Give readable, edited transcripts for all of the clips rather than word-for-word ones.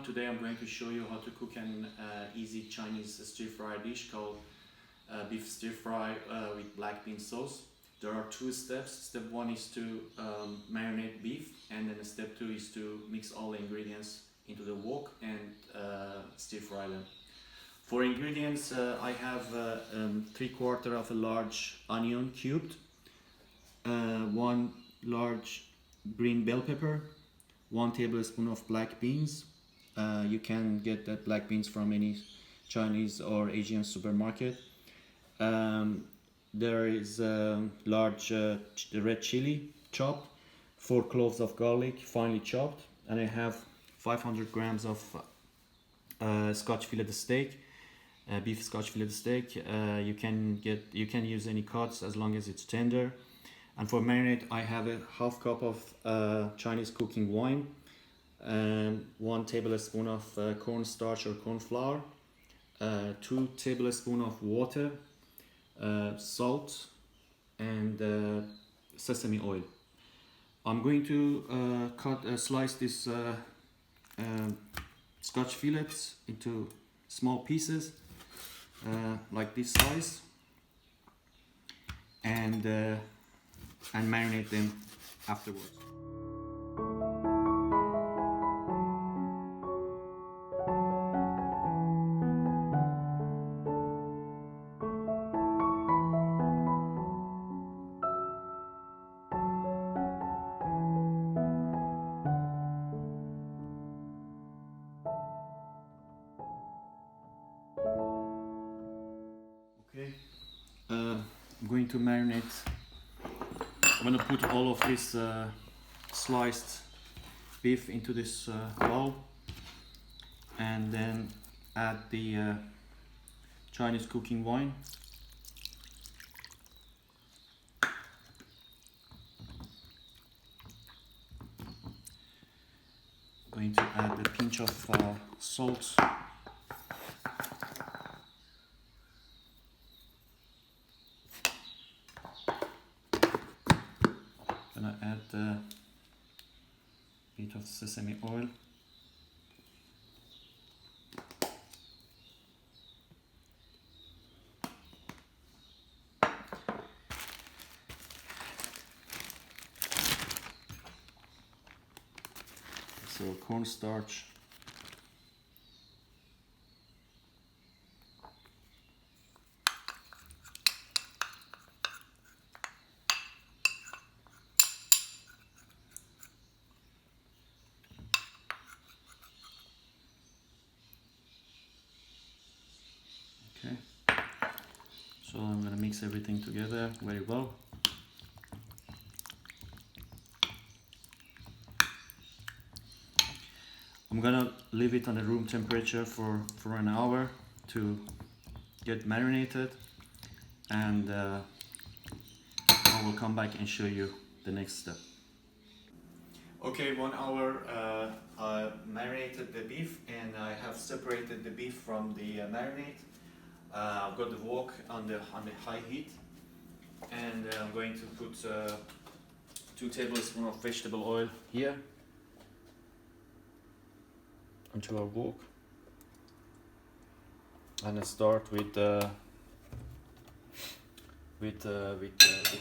Today I'm going to show you how to cook an easy Chinese stir-fry dish called beef stir-fry with black bean sauce. There are two steps. Step 1 is to marinate beef, and then step 2 is to mix all the ingredients into the wok and stir-fry them. For ingredients, I have 3/4 of a large onion cubed, 1 large green bell pepper, 1 tablespoon of black beans. You can get that black beans from any Chinese or Asian supermarket. There is a large red chili chopped, 4 cloves of garlic finely chopped, and I have 500 grams of Scotch fillet steak, beef Scotch fillet steak. You can use any cuts as long as it's tender. And for marinade, I have a half cup of Chinese cooking wine, 1 tablespoon of cornstarch or corn flour, 2 tablespoons of water, salt, and sesame oil. I'm going to slice this Scotch fillets into small pieces, like this size, and marinate them afterwards. Okay, I'm going to marinate. I'm going to put all of this sliced beef into this bowl, and then add the Chinese cooking wine. Going to add a pinch of salt. Gonna add a bit of sesame oil. So cornstarch. Okay, so I'm going to mix everything together very well. I'm going to leave it on the room temperature for an hour to get marinated, and I will come back and show you the next step. Okay, 1 hour I marinated the beef, and I have separated the beef from the marinade. I've got the wok on the high heat, and I'm going to put 2 tablespoons of vegetable oil here onto our wok, and I start with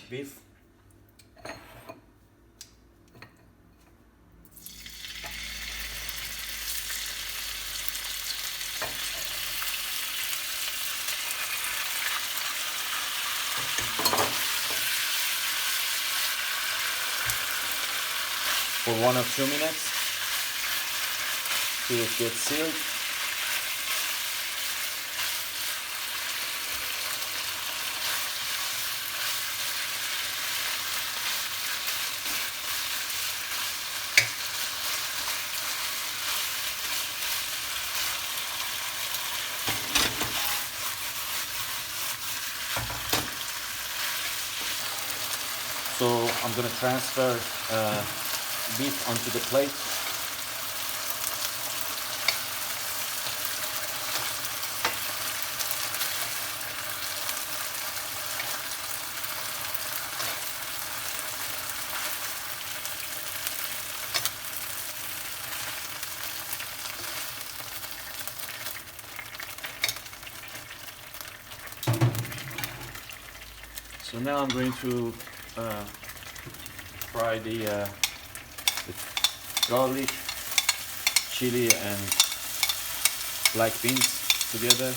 beef. For 1 or 2 minutes till it gets sealed. So I'm going to transfer beef onto the plate. So now I'm going to fry the garlic, chili and black beans together.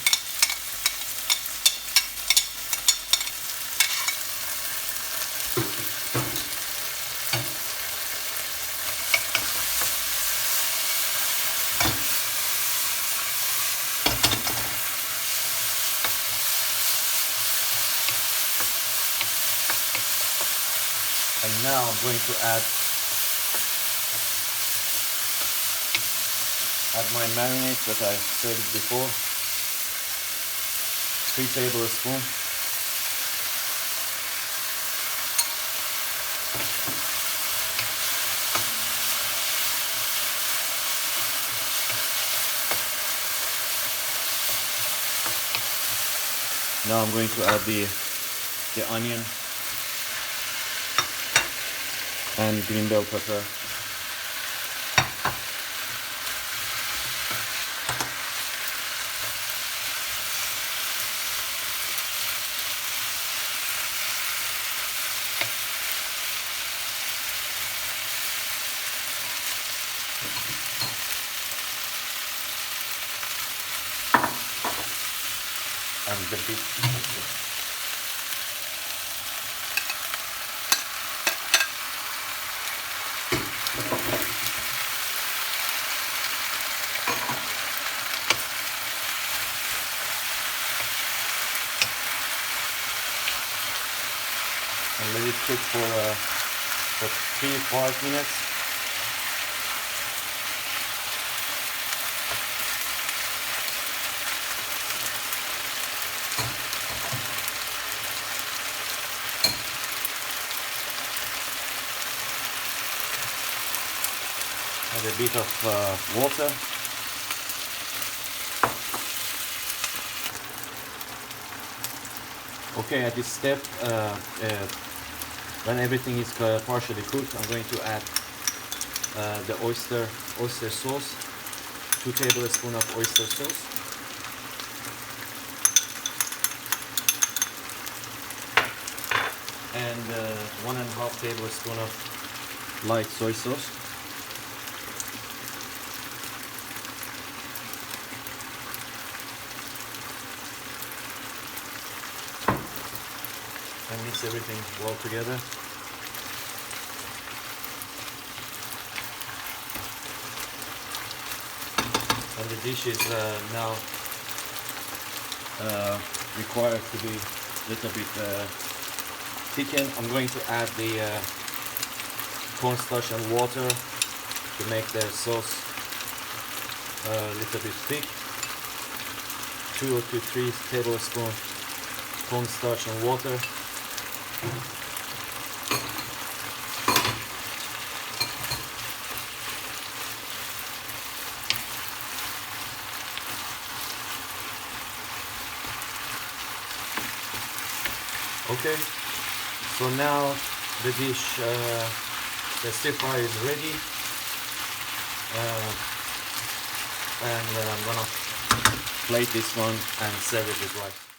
And now I'm going to add my marinade that I served before. 3 tablespoons. Now I'm going to add the onion and green bell pepper. And the beef. And let it cook for 3-5 minutes. Add a bit of water. Okay, at this step, when everything is partially cooked, I'm going to add the oyster sauce, 2 tablespoons of oyster sauce. And 1.5 tablespoons of light soy sauce. And mix everything well together. And the dish is now required to be a little bit thickened. I'm going to add the cornstarch and water to make the sauce a little bit thick. 2 to 3 tablespoons cornstarch and water. Okay, so now the dish, the stir fry is ready, and I'm gonna plate this one and serve it with rice.